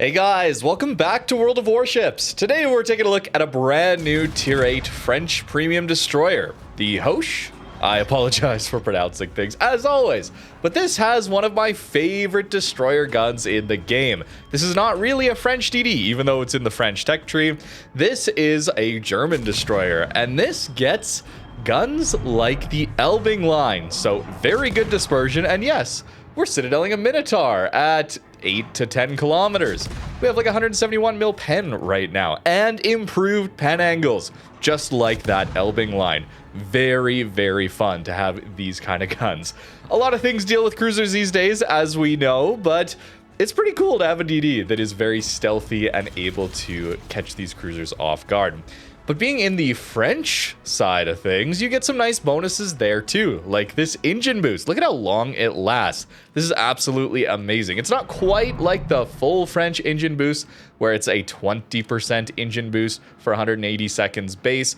Hey guys, welcome back to World of Warships. Today we're taking a look at a brand new Tier 8 French premium destroyer, the Hoche. I apologize for pronouncing things as always, but this has one of my favorite destroyer guns in the game. This is not really a French DD, even though it's in the French tech tree. This is a German destroyer, and this gets guns like the Elbing line, so very good dispersion, and yes, we're citadeling a Minotaur at 8 to 10 kilometers. We have like 171 mil pen right now, and improved pen angles, just like that Elbing line. Very, very fun to have these kind of guns. A lot of things deal with cruisers these days, as we know, but it's pretty cool to have a DD that is very stealthy and able to catch these cruisers off guard. But being in the French side of things, you get some nice bonuses there too, like this engine boost. Look at how long it lasts. This is absolutely amazing. It's not quite like the full French engine boost, where it's a 20% engine boost for 180 seconds base,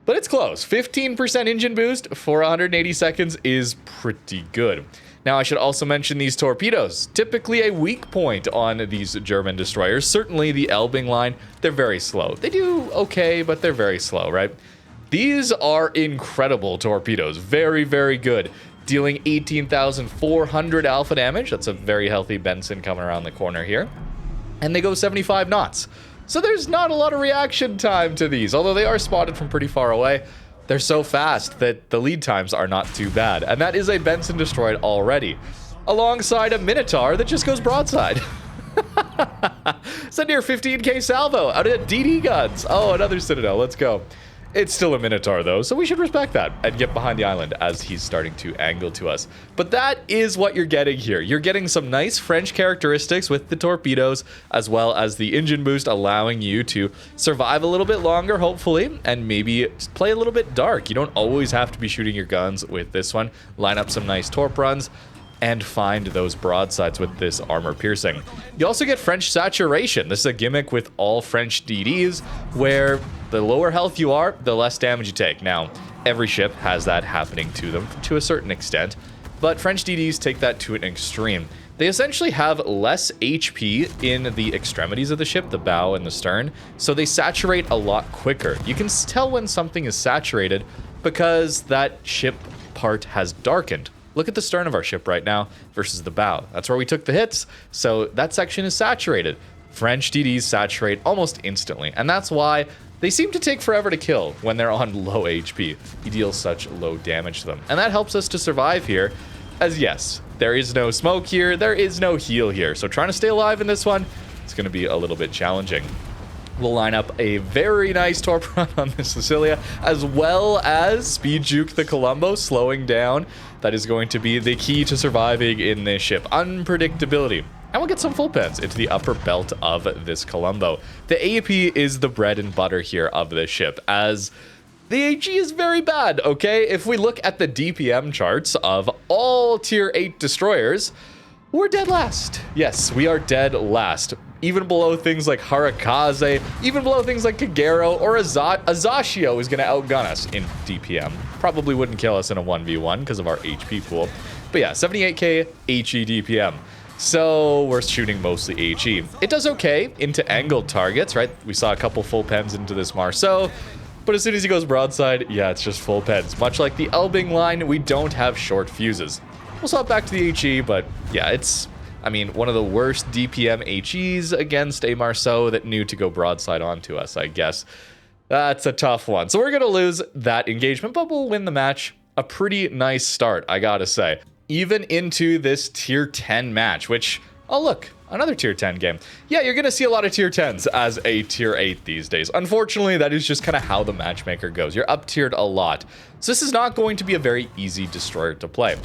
but it's close. 15% engine boost for 180 seconds is pretty good. Now, I should also mention these torpedoes. Typically a weak point on these German destroyers. Certainly the Elbing line, they're very slow. They do okay, but they're very slow, right? These are incredible torpedoes. Very, very good. Dealing 18,400 alpha damage. That's a very healthy Benson coming around the corner here. And they go 75 knots. So there's not a lot of reaction time to these, although they are spotted from pretty far away. They're so fast that the lead times are not too bad. And that is a Benson destroyed already, alongside a Minotaur that just goes broadside. It's a near 15k salvo out of DD guns. Oh, another Citadel. Let's go. It's still a Minotaur, though, so we should respect that and get behind the island as he's starting to angle to us. But that is what you're getting here. You're getting some nice French characteristics with the torpedoes, as well as the engine boost, allowing you to survive a little bit longer, hopefully, and maybe play a little bit dark. You don't always have to be shooting your guns with this one. Line up some nice torp runs and find those broadsides with this armor piercing. You also get French saturation. This is a gimmick with all French DDs, where the lower health you are, the less damage you take. Now, every ship has that happening to them to a certain extent, but French DDs take that to an extreme. They essentially have less HP in the extremities of the ship, the bow and the stern, so they saturate a lot quicker. You can tell when something is saturated because that ship part has darkened. Look at the stern of our ship right now versus the bow. That's where we took the hits, so that section is saturated. French DDs saturate almost instantly, and that's why they seem to take forever to kill when they're on low HP. You deal such low damage to them, and that helps us to survive here, as yes, there is no smoke here, there is no heal here, so trying to stay alive in this one, it's going to be a little bit challenging. We'll line up a very nice torp run on this Cecilia, as well as speed juke the Colombo, slowing down. That is going to be the key to surviving in this ship. Unpredictability. And we'll get some full pens into the upper belt of this Colombo. The AP is the bread and butter here of this ship, as the HE is very bad, okay? If we look at the DPM charts of all Tier 8 destroyers, we're dead last. Yes, we are dead last. Even below things like Harakaze, even below things like Kagero or Azashio is going to outgun us in DPM. Probably wouldn't kill us in a 1v1 because of our HP pool. But yeah, 78k HE DPM. So we're shooting mostly HE. It does okay into angled targets, right? We saw a couple full pens into this Marceau. But as soon as he goes broadside, yeah, it's just full pens. Much like the Elbing line, we don't have short fuses. We'll swap back to the HE, but yeah, it's, I mean, one of the worst DPM HEs against a Marceau that knew to go broadside onto us, I guess. That's a tough one. So we're going to lose that engagement, but we'll win the match. A pretty nice start, I gotta say. Even into this Tier 10 match, which, oh look, another Tier 10 game. Yeah, you're going to see a lot of Tier 10s as a Tier 8 these days. Unfortunately, that is just kind of how the matchmaker goes. You're up-tiered a lot. So this is not going to be a very easy destroyer to play.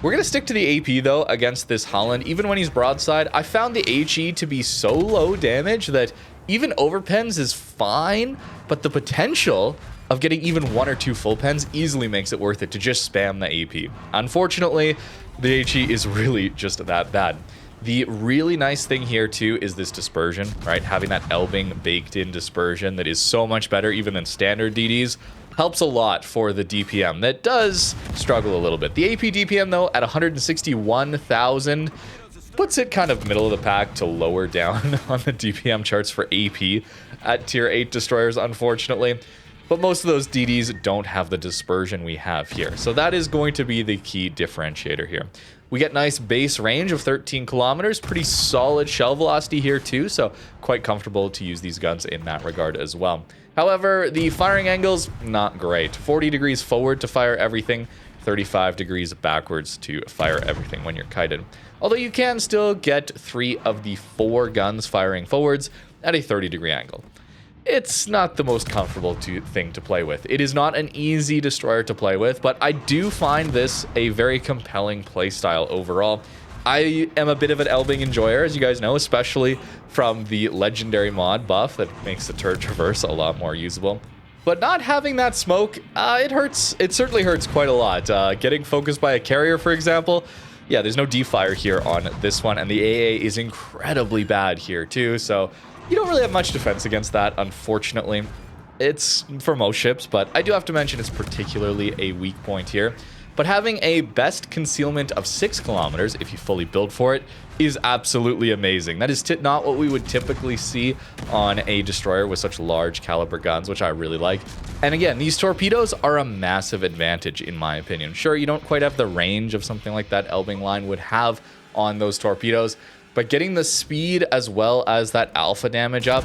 We're going to stick to the AP, though, against this Holland. Even when he's broadside, I found the HE to be so low damage that even overpens is fine, but the potential of getting even one or two full pens easily makes it worth it to just spam the AP. Unfortunately, the HE is really just that bad. The really nice thing here, too, is this dispersion, right? Having that Elbing baked-in dispersion that is so much better even than standard DDs helps a lot for the DPM. That does struggle a little bit. The AP DPM, though, at 161,000, puts it kind of middle of the pack to lower down on the DPM charts for AP at tier 8 destroyers, unfortunately. But most of those DDs don't have the dispersion we have here. So that is going to be the key differentiator here. We get nice base range of 13 kilometers, pretty solid shell velocity here too, so quite comfortable to use these guns in that regard as well. However, the firing angles, not great. 40 degrees forward to fire everything, 35 degrees backwards to fire everything when you're kited. Although you can still get 3 of the 4 guns firing forwards at a 30-degree angle. It's not the most comfortable thing to play with. It is not an easy destroyer to play with, but I do find this a very compelling playstyle overall. I am a bit of an Elbing enjoyer, as you guys know, especially from the legendary mod buff that makes the turret traverse a lot more usable. But not having that smoke, it hurts. It certainly hurts quite a lot. Getting focused by a carrier, for example, yeah, there's no D-fire here on this one, and the AA is incredibly bad here too, so you don't really have much defense against that, unfortunately. It's for most ships, but I do have to mention it's particularly a weak point here. But having a best concealment of 6 kilometers, if you fully build for it, is absolutely amazing. That is not what we would typically see on a destroyer with such large caliber guns, which I really like. And again, these torpedoes are a massive advantage, in my opinion. Sure, you don't quite have the range of something like that Elbing line would have on those torpedoes, but getting the speed as well as that alpha damage up,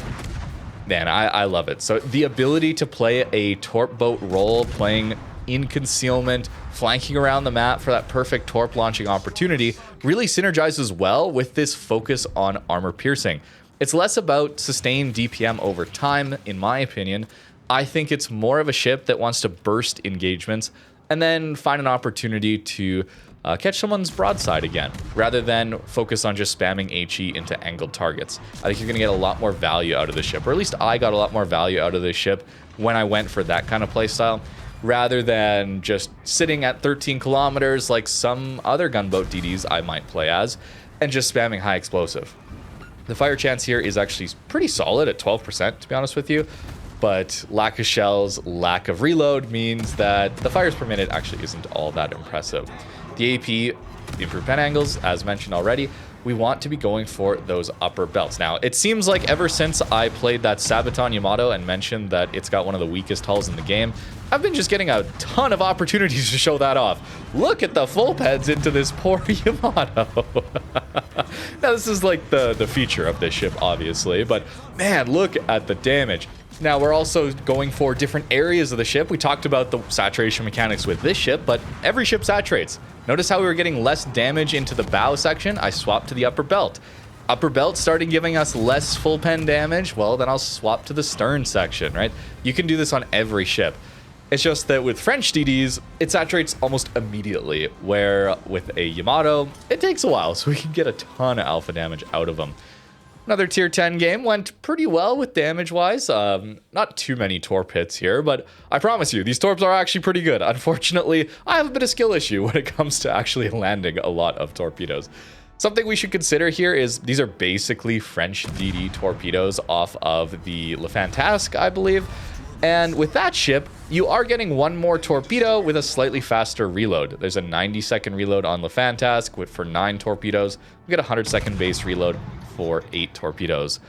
man, I love it. So the ability to play a torp boat role, playing in concealment, flanking around the map for that perfect torp launching opportunity, really synergizes well with this focus on armor piercing. It's less about sustained DPM over time, in my opinion. I think it's more of a ship that wants to burst engagements and then find an opportunity to catch someone's broadside again, rather than focus on just spamming HE into angled targets. I think you're going to get a lot more value out of the ship, or at least I got a lot more value out of this ship when I went for that kind of playstyle, rather than just sitting at 13 kilometers like some other gunboat DDs I might play as, and just spamming high explosive. The fire chance here is actually pretty solid at 12%, to be honest with you, but lack of shells, lack of reload means that the fires per minute actually isn't all that impressive. The AP, improved pen angles, as mentioned already, we want to be going for those upper belts. Now, it seems like ever since I played that Sabaton Yamato and mentioned that it's got one of the weakest hulls in the game, I've been just getting a ton of opportunities to show that off. Look at the full peds into this poor Yamato. Now, this is like the feature of this ship, obviously, but man, look at the damage. Now, we're also going for different areas of the ship. We talked about the saturation mechanics with this ship, but every ship saturates. Notice how we were getting less damage into the bow section? I swapped to the upper belt. Upper belt started giving us less full pen damage. Well, then I'll swap to the stern section, right? You can do this on every ship. It's just that with French DDs, it saturates almost immediately, where with a Yamato, it takes a while, so we can get a ton of alpha damage out of them. Another tier 10 game went pretty well with damage-wise. Not too many torp hits here, but I promise you, these torps are actually pretty good. Unfortunately, I have a bit of skill issue when it comes to actually landing a lot of torpedoes. Something we should consider here is these are basically French DD torpedoes off of the Le Fantasque, I believe. And with that ship, you are getting one more torpedo with a slightly faster reload. There's a 90-second reload on Le Fantasque for 9 torpedoes. We get a 100-second base reload for 8 torpedoes.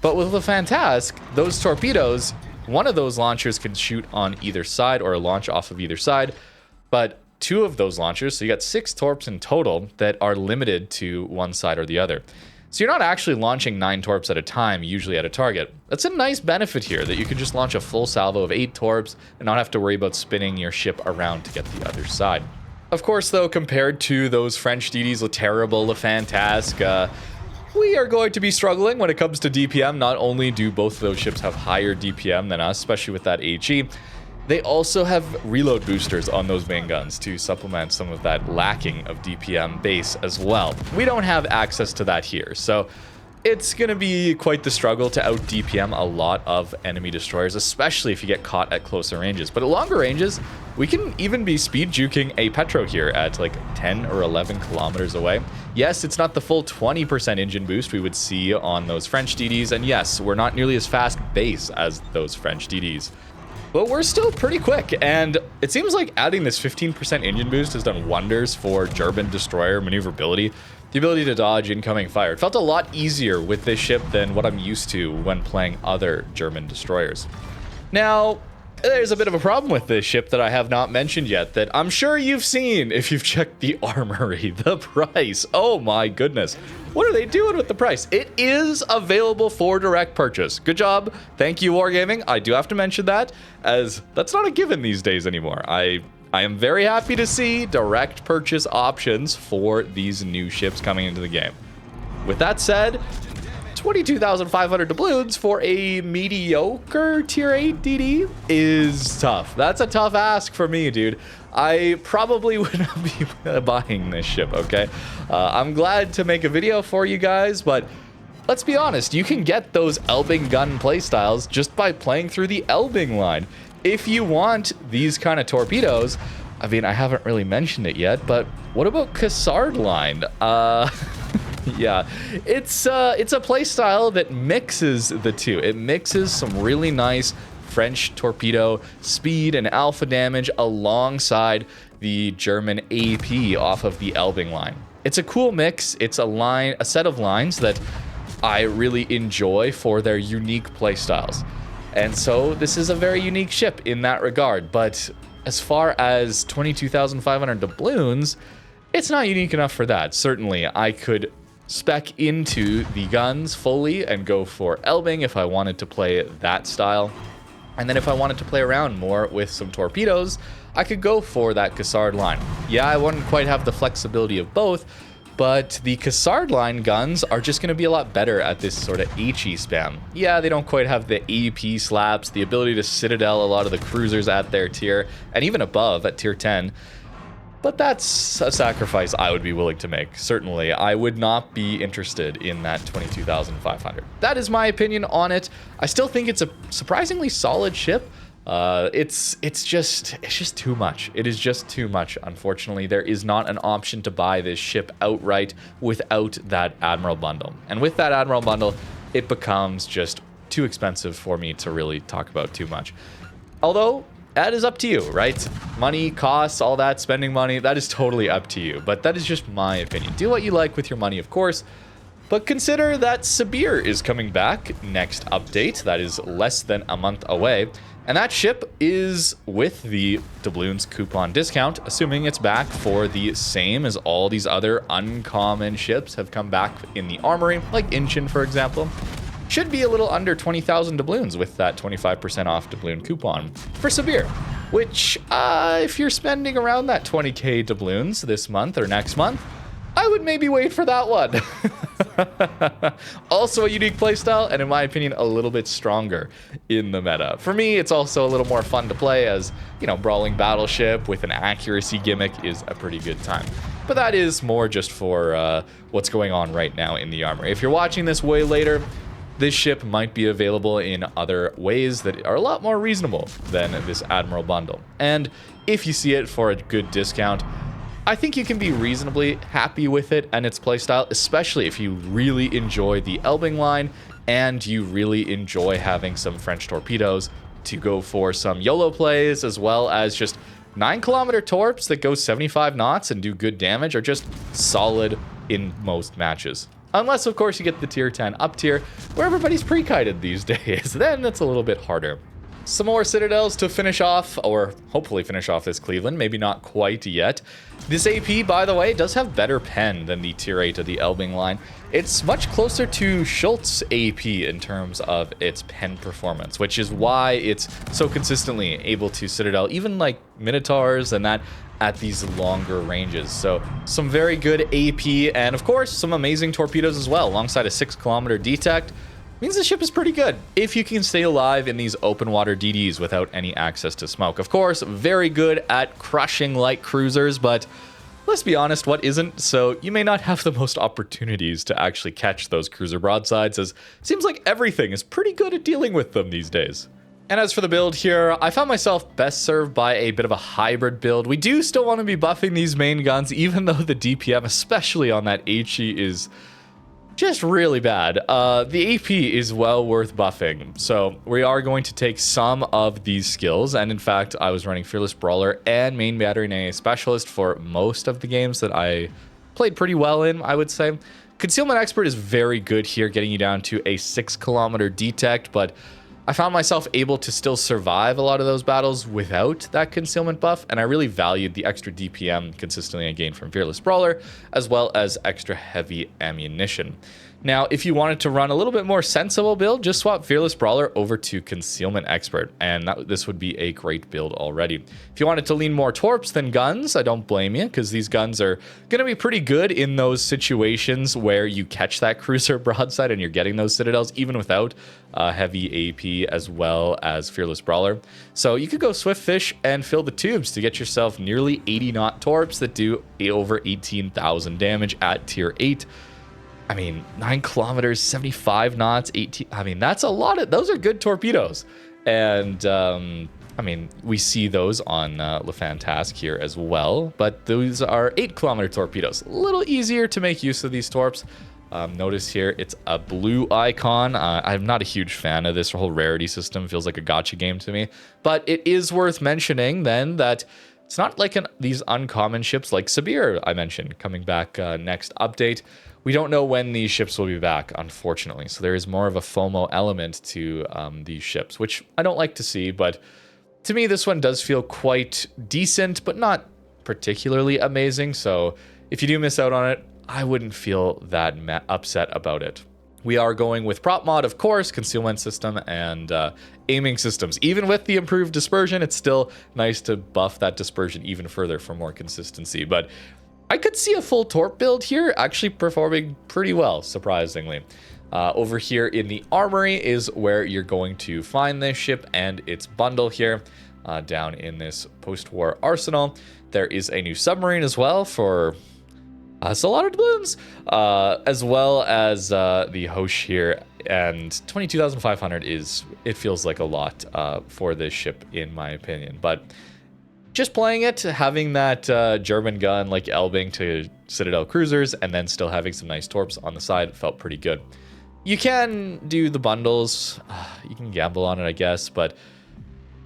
But with Le Fantasque, those torpedoes, one of those launchers can shoot on either side or launch off of either side, but 2 of those launchers, so you got 6 torps in total that are limited to one side or the other. So you're not actually launching 9 torps at a time, usually at a target. That's a nice benefit here, that you can just launch a full salvo of 8 torps and not have to worry about spinning your ship around to get the other side. Of course, though, compared to those French DDs, Le Terrible, Le Fantasque, we are going to be struggling when it comes to DPM. Not only do both of those ships have higher DPM than us, especially with that HE, they also have reload boosters on those main guns to supplement some of that lacking of DPM base as well. We don't have access to that here, so it's going to be quite the struggle to out DPM a lot of enemy destroyers, especially if you get caught at closer ranges. But at longer ranges, we can even be speed juking a Petro here at like 10 or 11 kilometers away. Yes, it's not the full 20% engine boost we would see on those French DDs, and yes, we're not nearly as fast base as those French DDs. But we're still pretty quick, and it seems like adding this 15% engine boost has done wonders for German destroyer maneuverability. the ability to dodge incoming fire. It felt a lot easier with this ship than what I'm used to when playing other German destroyers. Now, there's a bit of a problem with this ship that I have not mentioned yet that I'm sure you've seen if you've checked the Armory. The price. Oh my goodness. What are they doing with the price? It is available for direct purchase. Good job. Thank you, Wargaming. I do have to mention that, as that's not a given these days anymore. I am very happy to see direct purchase options for these new ships coming into the game. With that said, 22,500 doubloons for a mediocre tier 8 DD is tough. That's a tough ask for me, dude. I probably would not be buying this ship, okay? I'm glad to make a video for you guys, but let's be honest, you can get those Elbing gun playstyles just by playing through the Elbing line. If you want these kind of torpedoes, I mean, I haven't really mentioned it yet, but what about Cassard line? Yeah, it's a playstyle that mixes the two. It mixes some really nice French torpedo speed and alpha damage alongside the German AP off of the Elbing line. It's a cool mix. It's a set of lines that I really enjoy for their unique playstyles. And so this is a very unique ship in that regard. But as far as 22,500 doubloons, it's not unique enough for that. Certainly, I could spec into the guns fully and go for Elbing if I wanted to play that style. And then if I wanted to play around more with some torpedoes, I could go for that Cassard line. Yeah, I wouldn't quite have the flexibility of both, but the Cassard line guns are just going to be a lot better at this sort of HE spam. Yeah, they don't quite have the AP slaps, the ability to citadel a lot of the cruisers at their tier, and even above at tier 10. But that's a sacrifice I would be willing to make. Certainly, I would not be interested in that 22,500. That is my opinion on it. I still think it's a surprisingly solid ship. It's just too much. It is just too much. Unfortunately, there is not an option to buy this ship outright without that Admiral bundle. And with that Admiral bundle, it becomes just too expensive for me to really talk about too much. Although, that is up to you, right? Money, costs, all that, spending money, that is totally up to you. But that is just my opinion. Do what you like with your money, of course. But consider that Sibir is coming back next update. That is less than a month away. And that ship is with the doubloons coupon discount, assuming it's back for the same as all these other uncommon ships have come back in the Armory, like Inchin, for example. Should be a little under 20,000 doubloons with that 25% off doubloon coupon for Sibir, which if you're spending around that 20k doubloons this month or next month, I would maybe wait for that one. Also a unique playstyle, and in my opinion, a little bit stronger in the meta. For me, it's also a little more fun to play as, you know, brawling battleship with an accuracy gimmick is a pretty good time. But that is more just for what's going on right now in the Armory. If you're watching this way later, this ship might be available in other ways that are a lot more reasonable than this Admiral bundle. And if you see it for a good discount, I think you can be reasonably happy with it and its playstyle, especially if you really enjoy the Elbing line and you really enjoy having some French torpedoes to go for some YOLO plays, as well as just 9-kilometer torps that go 75 knots and do good damage are just solid in most matches. Unless, of course, you get the tier 10 up tier, where everybody's pre-kited these days. Then that's a little bit harder. Some more Citadels to finish off, or hopefully finish off this Cleveland. Maybe not quite yet. This AP, by the way, does have better pen than the tier 8 of the Elbing line. It's much closer to Schultz AP in terms of its pen performance, which is why it's so consistently able to Citadel, even like Minotaurs and that, at these longer ranges. So some very good AP, and of course some amazing torpedoes as well, alongside a 6-kilometer detect. Means the ship is pretty good if you can stay alive in these open water DDs without any access to smoke. Of course, very good at crushing light cruisers, but let's be honest, what isn't? So you may not have the most opportunities to actually catch those cruiser broadsides, as it seems like everything is pretty good at dealing with them these days. And as for the build here, I found myself best served by a bit of a hybrid build. We do still want to be buffing these main guns, even though the DPM, especially on that HE, is just really bad. The AP is well worth buffing. So we are going to take some of these skills. And in fact, I was running Fearless Brawler and Main Battery and AA Specialist for most of the games that I played pretty well in, I would say. Concealment Expert is very good here, getting you down to a 6-kilometer detect, but I found myself able to still survive a lot of those battles without that concealment buff, and I really valued the extra DPM consistently I gained from Fearless Brawler, as well as extra heavy ammunition. Now, if you wanted to run a little bit more sensible build, just swap Fearless Brawler over to Concealment Expert, and this would be a great build already. If you wanted to lean more torps than guns, I don't blame you, because these guns are going to be pretty good in those situations where you catch that cruiser broadside and you're getting those citadels, even without heavy AP as well as Fearless Brawler. So you could go Swift Fish and fill the tubes to get yourself nearly 80-knot torps that do over 18,000 damage at tier 8. I mean, 9 kilometers, 75 knots, 18. I mean, that's a lot of, those are good torpedoes. And, I mean, we see those on Le Fantasque here as well, but those are 8-kilometer torpedoes. A little easier to make use of these torps. Notice here, it's a blue icon. I'm not a huge fan of this whole rarity system. Feels like a gacha game to me. But it is worth mentioning then that it's not like these uncommon ships like Sabir I mentioned coming back next update. We don't know when these ships will be back, unfortunately. So there is more of a FOMO element to these ships, which I don't like to see. But to me, this one does feel quite decent, but not particularly amazing. So if you do miss out on it, I wouldn't feel that upset about it. We are going with prop mod, of course, concealment system, and aiming systems. Even with the improved dispersion, it's still nice to buff that dispersion even further for more consistency. But I could see a full torp build here actually performing pretty well, surprisingly. Over here in the Armory is where you're going to find this ship and its bundle here. Down in this post-war arsenal, there is a new submarine as well for a lot of doubloons, as well as the Hoche here, and 22,500 it feels like a lot for this ship in my opinion. But just playing it, having that German gun like Elbing to Citadel cruisers, and then still having some nice torps on the side felt pretty good. You can do the bundles, you can gamble on it I guess, but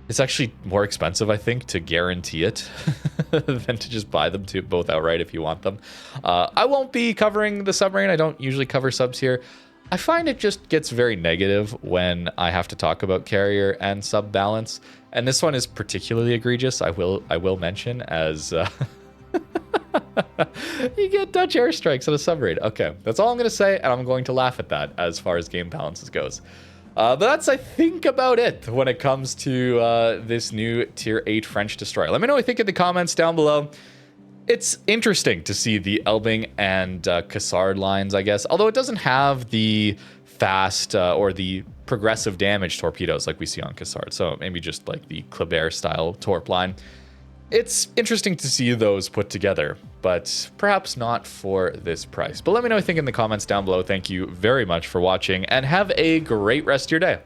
it's actually more expensive, I think, to guarantee it than to just buy them both outright if you want them. I won't be covering the submarine. I don't usually cover subs here. I find it just gets very negative when I have to talk about carrier and sub balance. And this one is particularly egregious, I will mention, as you get Dutch airstrikes on a submarine. Okay, that's all I'm going to say, and I'm going to laugh at that as far as game balances goes. But that's, I think, about it when it comes to this new Tier 8 French destroyer. Let me know what you think in the comments down below. It's interesting to see the Elbing and Cassard lines, I guess. Although it doesn't have the fast or the progressive damage torpedoes like we see on Cassard. So maybe just like the Kleber-style torp line. It's interesting to see those put together, but perhaps not for this price. But let me know what you think in the comments down below. Thank you very much for watching, and have a great rest of your day.